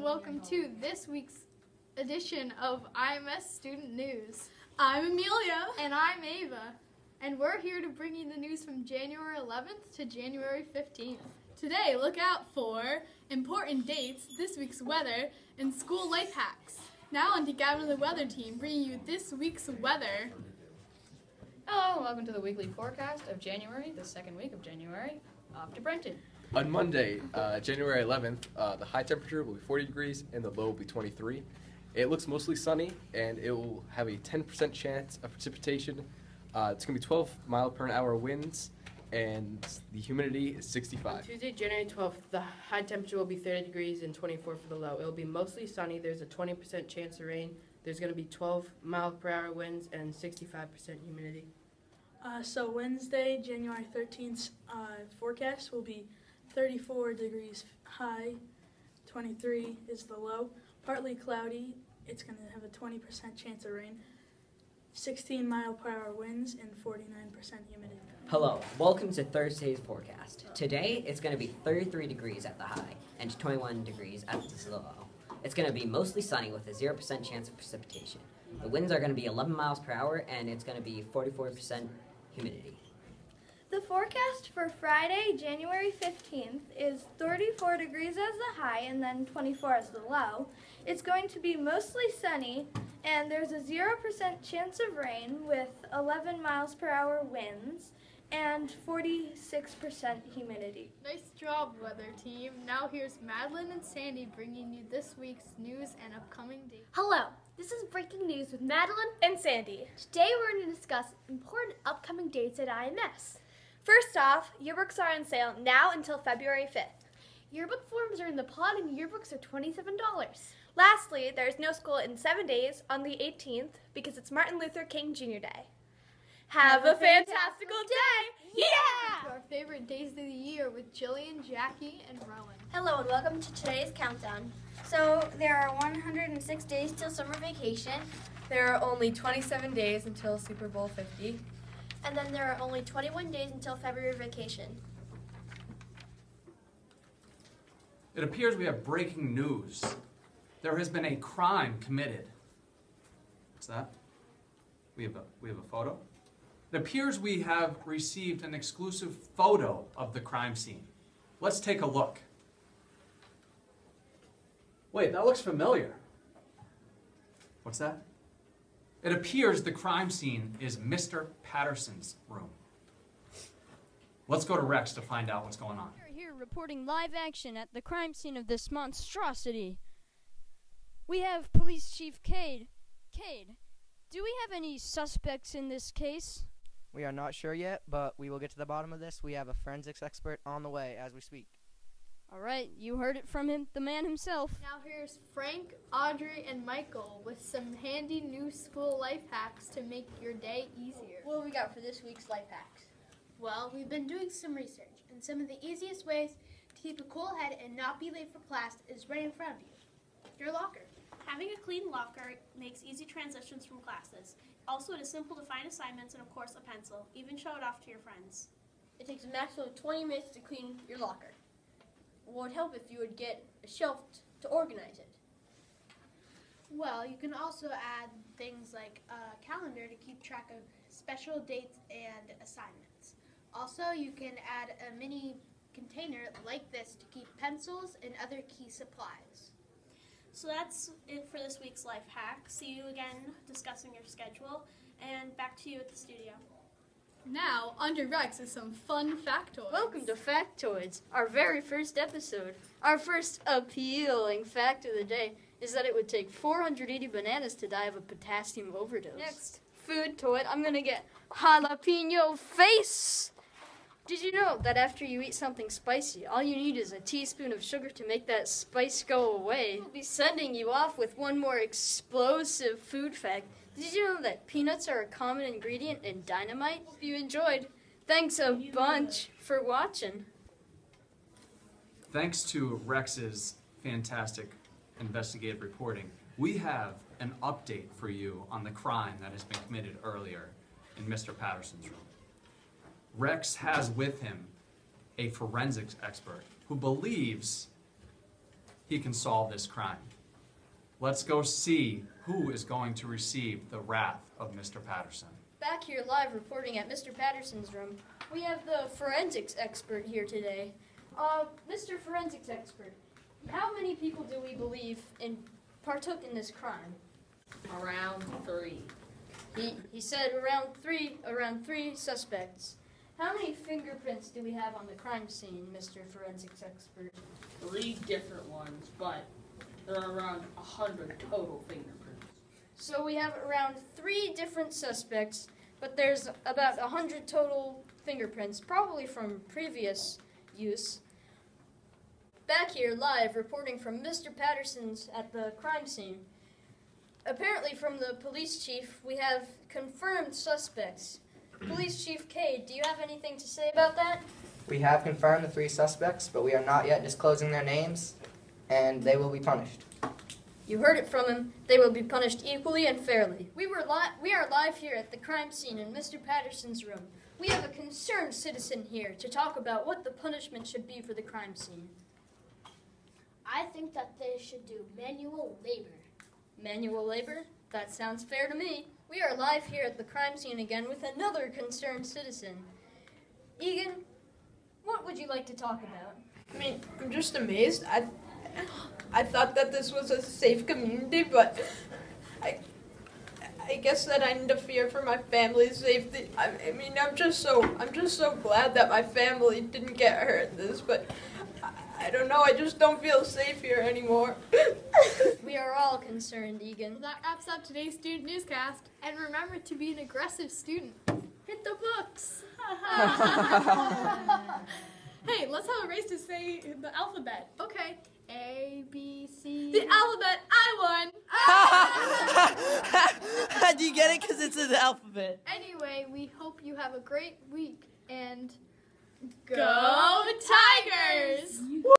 and welcome to this week's edition of IMS Student News. I'm Amelia. And I'm Ava. And we're here to bring you the news from January 11th to January 15th. Today, look out for important dates, this week's weather, and school life hacks. Now on to Gavin and the weather team, bringing you this week's weather. Hello, welcome to the weekly forecast of January, the second week of January. Off to Brenton. On Monday, January 11th, the high temperature will be 40 degrees and the low will be 23. It looks mostly sunny and it will have a 10% chance of precipitation. It's going to be 12-mile-per-hour winds and the humidity is 65. On Tuesday, January 12th, the high temperature will be 30 degrees and 24 for the low. It will be mostly sunny. There's a 20% chance of rain. There's going to be 12-mile-per-hour winds and 65% humidity. So Wednesday, January 13th, forecast will be 34 degrees high, 23 is the low. Partly cloudy, it's going to have a 20% chance of rain, 16-mile-per-hour winds, and 49% humidity. Hello, welcome to Thursday's forecast. Today, it's going to be 33 degrees at the high and 21 degrees at the low. It's going to be mostly sunny with a 0% chance of precipitation. The winds are going to be 11 miles per hour and it's going to be 44% humidity. The forecast for Friday, January 15th is 34 degrees as the high and then 24 as the low. It's going to be mostly sunny and there's a 0% chance of rain with 11 miles per hour winds and 46% humidity. Nice job, weather team. Now here's Madeline and Sandy bringing you this week's news and upcoming dates. Hello, this is breaking news with Madeline and Sandy. Today we're going to discuss important upcoming dates at IMS. First off, yearbooks are on sale now until February 5th. Yearbook forms are in the pod and yearbooks are $27. Lastly, there is no school in 7 days on the 18th because it's Martin Luther King Jr. Day. Have a fantastical day! Yeah! Our favorite days of the year with Jillian, Jackie, and Rowan. Hello and welcome to today's countdown. So there are 106 days till summer vacation. There are only 27 days until Super Bowl 50. And then there are only 21 days until February vacation. It appears we have breaking news. There has been a crime committed. What's that? We have a photo? It appears we have received an exclusive photo of the crime scene. Let's take a look. Wait, that looks familiar. What's that? It appears the crime scene is Mr. Patterson's room. Let's go to Rex to find out what's going on. We're here reporting live action at the crime scene of this monstrosity. We have Police Chief Cade. Cade, do we have any suspects in this case? We are not sure yet, but we will get to the bottom of this. We have a forensics expert on the way as we speak. All right, you heard it from him, the man himself. Now here's Frank, Audrey, and Michael with some handy new school life hacks to make your day easier. What have we got for this week's life hacks? Well, we've been doing some research, and some of the easiest ways to keep a cool head and not be late for class is right in front of you, your locker. Having a clean locker makes easy transitions from classes. Also, it is simple to find assignments and, of course, a pencil. Even show it off to your friends. It takes a maximum of 20 minutes to clean your locker. It would help if you would get a shelf to organize it. Well, you can also add things like a calendar to keep track of special dates and assignments. Also, you can add a mini container like this to keep pencils and other key supplies. So that's it for this week's life hack. See you again discussing your schedule, and back to you at the studio. Now, under Rex is some fun factoids. Welcome to Factoids, our very first episode. Our first appealing fact of the day is that it would take 480 bananas to die of a potassium overdose. Next, food toilet, I'm gonna get jalapeno face. Did you know that after you eat something spicy, all you need is a teaspoon of sugar to make that spice go away? We'll be sending you off with one more explosive food fact. Did you know that peanuts are a common ingredient in dynamite? Hope you enjoyed. Thanks a bunch for watching. Thanks to Rex's fantastic investigative reporting, we have an update for you on the crime that has been committed earlier in Mr. Patterson's room. Rex has with him a forensics expert who believes he can solve this crime. Let's go see who is going to receive the wrath of Mr. Patterson. Back here live reporting at Mr. Patterson's room, we have the forensics expert here today. Mr. Forensics Expert, how many people do we believe partook in this crime? Around 3. He said around three suspects. How many fingerprints do we have on the crime scene, Mr. Forensics Expert? 3 different ones, but there are around 100 total fingerprints. So we have around 3 different suspects, but there's about 100 total fingerprints, probably from previous use. Back here live reporting from Mr. Patterson's at the crime scene. Apparently from the police chief, we have confirmed suspects. Police Chief Cade, do you have anything to say about that? We have confirmed the 3 suspects, but we are not yet disclosing their names, and they will be punished. You heard it from him. They will be punished equally and fairly. We are live here at the crime scene in Mr. Patterson's room. We have a concerned citizen here to talk about what the punishment should be for the crime scene. I think that they should do manual labor. Manual labor? That sounds fair to me. We are live here at the crime scene again with another concerned citizen. Egan, what would you like to talk about? I mean, I'm just amazed. I thought that this was a safe community, but I guess that I need to fear for my family's safety. I mean, I'm just so glad that my family didn't get hurt in this, but I don't know. I just don't feel safe here anymore. We are all concerned, Egan. That wraps up today's student newscast. And remember to be an aggressive student. Hit the books. Hey, let's have a race to say the alphabet. Okay. A, B, C. The alphabet, I won! Do you get it? Because it's in the alphabet. Anyway, we hope you have a great week and Go Tigers!